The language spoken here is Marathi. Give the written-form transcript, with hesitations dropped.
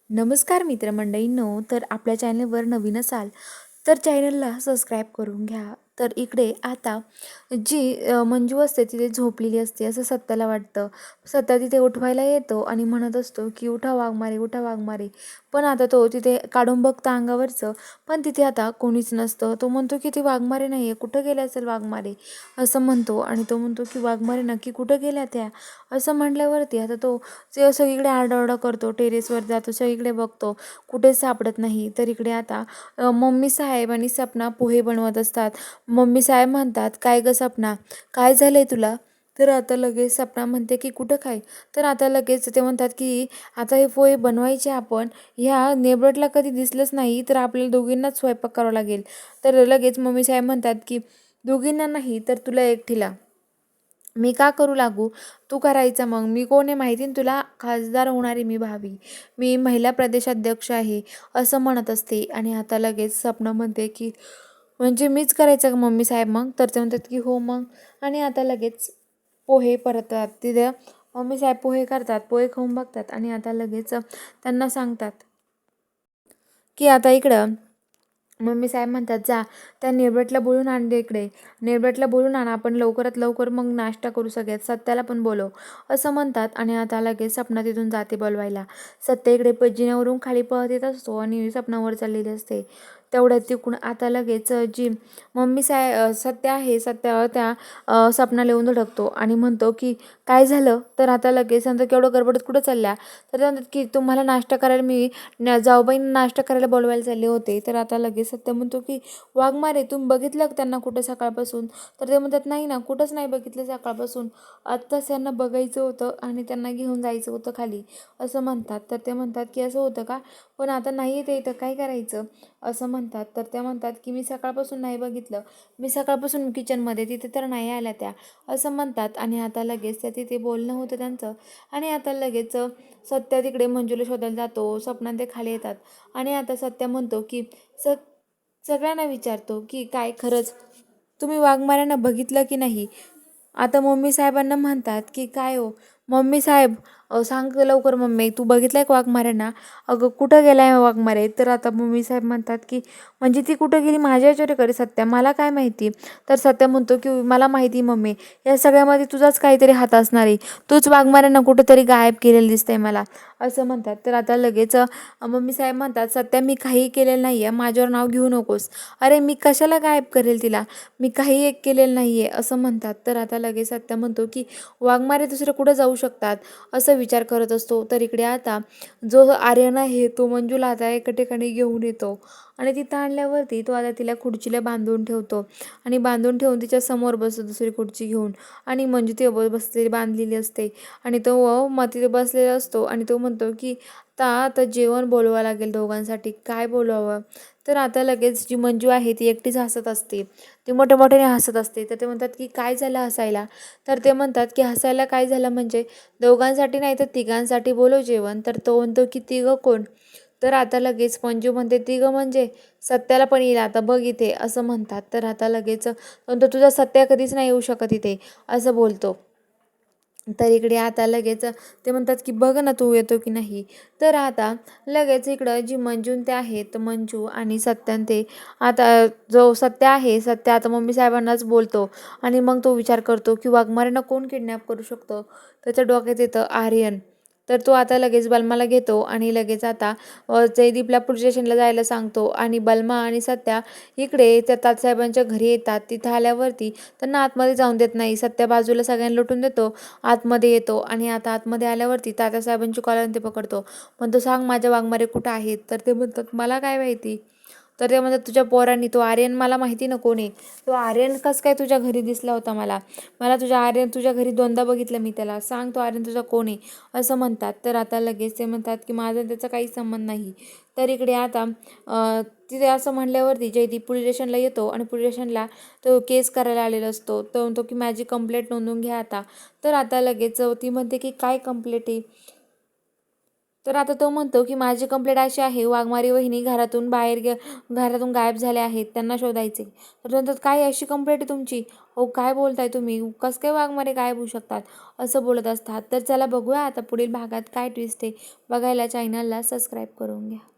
नमस्कार मित्रमंडळींनो, तर आपल्या चॅनलवर नवीन असाल तर चॅनलला सबस्क्राईब करून घ्या. तर इकडे आता जी मंजू असते तिथे झोपलेली असते असं सत्याला वाटतं. सत्या तिथे उठवायला येतो आणि म्हणत असतो की उठा वाघमारे, उठा वाघमारे. पण आता तो तिथे काढून बघता अंगावरचं, पण तिथे आता कोणीच नसतं. तो म्हणतो की ते वाघमारे नाही आहे, कुठं गेले असेल वाघमारे असं म्हणतो. आणि तो म्हणतो की वाघमारे नक्की कुठं गेल्या त्या असं म्हटल्यावरती आता तो ते सगळीकडे आरडाओरडा करतो, टेरेसवर जातो, सगळीकडे बघतो, कुठेच सापडत नाही. तर इकडे आता मम्मी साहेब आणि सपना पोहे बनवत असतात. मम्मी साहेब म्हणतात, काय गं सपना, काय झालंय तुला? तर आता लगेच सपना म्हणते की कुठं काय? तर आता लगेच ते म्हणतात की आता हे पोहे बनवायचे आपण, ह्या नेबरला कधी दिसलंच नाही, तर आपल्याला दोघींनाच स्वयंपाक करावा लागेल. तर लगेच मम्मी साहेब म्हणतात की दोघींना नाही तर तुला एकटीला. मी का करू लागू? तू करायचा मग. मी कोण आहे माहिती ना तुला? खासदार होणारी मी भावी. मी महिला प्रदेशाध्यक्ष आहे, असं म्हणत असते. आणि आता लगेच सपना म्हणते की म्हणजे मीच करायचं का मम्मी साहेब मग? तर ते म्हणतात की हो मग. आणि आता लगेच पोहे परततात तिथे. मम्मी साहेब पोहे करतात, पोहे खाऊन बघतात आणि आता लगेच त्यांना सांगतात की आता इकडं मम्मी साहेब म्हणतात, जा त्या निर्भटला बोलून आण दे इकडे. निर्भटला बोलून आण, आपण लवकरात लवकर मग नाश्ता करू सगळ्यात, सत्याला पण बोलव असं म्हणतात. आणि आता लगेच सपना तिथून जाते बोलवायला. सत्या इकडे जिन्यावरून खाली पळत येत असतो आणि सपनावर चाललेली असते. तेवढ्यात तिकडून आता लगेच जी मम्मी सत्या आहे, सत्या त्या सपनाला येऊन धडकतो आणि म्हणतो की काय झालं? तर आता लगेच नंतर केवढं गडबडीत कुठं चालल्या? तर ते म्हणतात की तुम्हाला नाश्ता करायला मी जाऊबाईंना नाश्ता करायला बोलवायला चालले होते. तर आता लगेच सत्य म्हणतो की वाघमारे तुम्ही बघितलं का त्यांना कुठं सकाळपासून? तर ते म्हणतात नाही ना, कुठंच नाही बघितलं सकाळपासून, आत्ताच त्यांना बघायचं होतं आणि त्यांना घेऊन जायचं होतं खाली असं म्हणतात. तर ते म्हणतात की असं होतं का? पण आता नाही येते इथं, काय करायचं असं म्हणतात. तर त्या म्हणतात की मी सकाळपासून नाही बघितलं, मी सकाळपासून किचनमध्ये, तिथे तर नाही आल्या त्या असं म्हणतात. आणि आता लगेच त्या तिथे बोलणं होतं त्यांचं. आणि आता लगेच सत्या तिकडे मंजूला शोधायला जातो, स्वप्नात ते खाली येतात. आणि आता सत्या म्हणतो की स सगळ्यांना विचारतो की काय खरंच तुम्ही वाघमाऱ्यांना बघितलं की नाही? आता मम्मी साहेबांना म्हणतात की काय हो मम्मी साहेब, सांग लवकर मम्मी, तू बघितलंय का वाघमाऱ्यांना? अगं कुठं गेलाय वाघमारे? तर आता मम्मी साहेब म्हणतात की म्हणजे ती कुठं गेली माझ्या याच्यावर करे सत्या, मला काय माहिती? तर सत्या म्हणतो की मला माहिती मम्मी, या सगळ्यामध्ये तुझाच काहीतरी हात असणार आहे, तूच वाघमाऱ्यांना कुठेतरी गायब केलेलं दिसतंय मला असं म्हणतात. तर आता लगेच मम्मी साहेब म्हणतात, सत्या मी काही केलेलं नाही आहे, माझ्यावर नाव घेऊ नकोस. अरे मी कशाला गायब करेल तिला, मी काही एक केलेलं नाही आहे असं म्हणतात. तर आता लगेच सत्या म्हणतो की वाघमारे दुसरं कुठं जाऊ शकतात असं विचार करत असतो. तर इकडे आता जो आर्यन आहे तो मंजूला आता एका ठिकाणी घेऊन येतो. आणि तिथं आणल्यावरती तो आता तिला खुर्चीला बांधून ठेवतो. आणि बांधून ठेवून तिच्या समोर बसतो दुसरी खुर्ची घेऊन. आणि मंजू ते बसलेली बांधलेली असते. आणि तो मग तिथे बसलेला असतो आणि तो म्हणतो की आता जेवण बोलवावं लागेल दोघांसाठी, काय बोलवावं? तर आता लगेच जी मंजू आहे ती एकटीच हसत असते, ती मोठ्या मोठ्याने हसत असते. तर ते म्हणतात की काय झालं हसायला? तर ते म्हणतात की हसायला काय झालं म्हणजे दोघांसाठी नाही तर तिघांसाठी बोलव जेवण. तर तो म्हणतो की तिघं कोण? तर आता लगेच मंजू म्हणते तिघं म्हणजे सत्याला पण येईल आता बघ इथे असं म्हणतात. तर आता लगेच म्हणतो तुझा सत्या कधीच नाही येऊ शकत इथे असं बोलतो. तर इकडे आता लगेच ते म्हणतात की बघ ना तू येतो की नाही. तर आता लगेच इकडं जी मंजून ते आहेत, मंजू आणि सत्यान ते आता जो सत्या आहे, सत्या आता मम्मी साहेबांनाच बोलतो. आणि मग तो विचार करतो की वाघमारेंना कोण किडनॅप करू शकतो. त्याच्या डोक्यात येतं आर्यन. तर तो आता लगेच बलमाला घेतो आणि लगेच आता जयदीपला पोलीस स्टेशनला जायला सांगतो. आणि बलमा आणि सत्या इकडे त्या तात्यासाहेबांच्या घरी येतात. तिथं आल्यावरती त्यांना आतमध्ये जाऊन देत नाही. सत्या बाजूला सगळ्यांना लुटून देतो, आतमध्ये येतो. आणि आता आतमध्ये आल्यावरती तात्यासाहेबांची कॉलर ते पकडतो. म्हणतो सांग माझ्या वाघमारे कुठं आहेत? तर ते म्हणतात मला काय माहिती. तर ते म्हणतात तुझ्या पोरांनी, तो आर्यन मला माहिती ना कोण आहे, तो आर्यन कसं काय तुझ्या घरी दिसला होता मला, मला तुझ्या घरी दोनदा बघितलं मी त्याला, सांग तो आर्यन तुझा कोण आहे असं म्हणतात. तर आता लगेच ते म्हणतात की माझा त्याचा काही संबंध नाही. तर इकडे आता तिथे असं म्हणल्यावरती जयदीप पोलीस स्टेशनला येतो. आणि पोलीस स्टेशनला तो केस करायला आलेला असतो. तो म्हणतो की माझी कंप्लेंट नोंदवून घ्या आता. तर आता लगेच ती म्हणते की काय कंप्लेंट आहे? तर आता तो म्हणतो की माझी कंप्लेंट अशी आहे, वाघमारे वहिनी घरातून गायब झाल्या आहेत, त्यांना शोधायचे. तर तो म्हणतात, काय अशी कंप्लेंट आहे तुमची? हो, काय बोलताय तुम्ही? कसं काय वाघमारे गायब होऊ शकतात? असं बोलत असतात. तर चला बघूया आता पुढील भागात काय ट्विस्ट आहे. बघायला चॅनलला सबस्क्राईब करून घ्या.